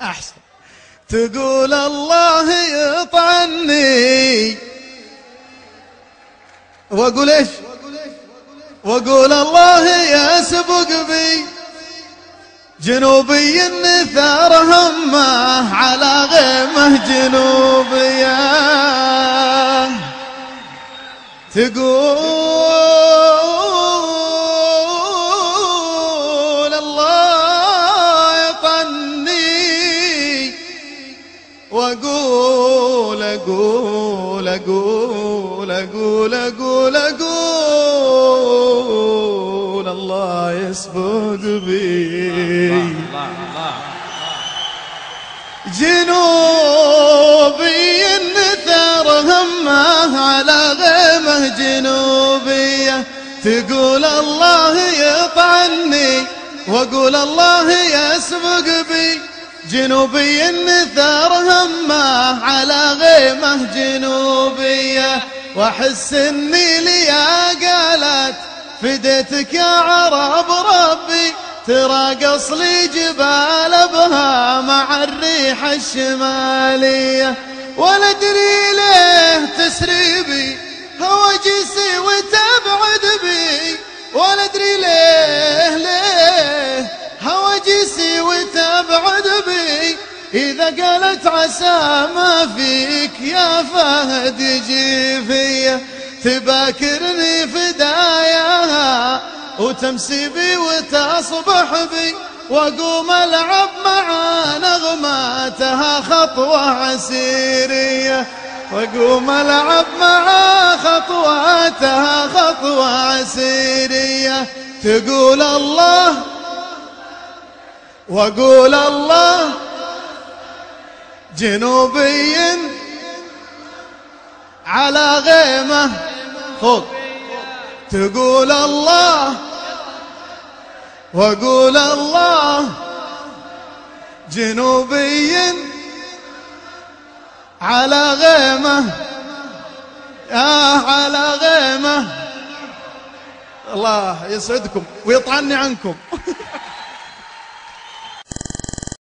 أحسن. تقول الله يطعني وأقول إيش؟ وأقول الله يسبق بي، جنوبي النثار همه على غيمه جنوبية. تقول الله يطني وأقول أقول أقول أقول أقول أقول الله يسبق بي. جنوبي النثار همه على غيمه جنوبية. تقول الله يطعني وأقول الله يسبق بي، جنوبي النثار همه على غيمه جنوبية. واحس اني ليا قالت فديتك يا عرب ربي، تراقص لي جبال بها مع الريح الشمالية. ولا ادري ليه تسري بي هواجسي وتبعد بي، ولا ادري ليه هواجسي وتبعد بي. إذا قالت عسى ما فيك يا فهد يجي فيا، تباكرني فداياها وتمسي بي وتصبح بي، واقوم العب مع نغماتها خطوة عسيرية، واقوم العب مع خطواتها خطوة عسيرية. تقول الله واقول الله جنوبي على غيمه فوق. تقول الله واقول الله جنوبي على غيمه على غيمه. الله يسعدكم ويطعني عنكم.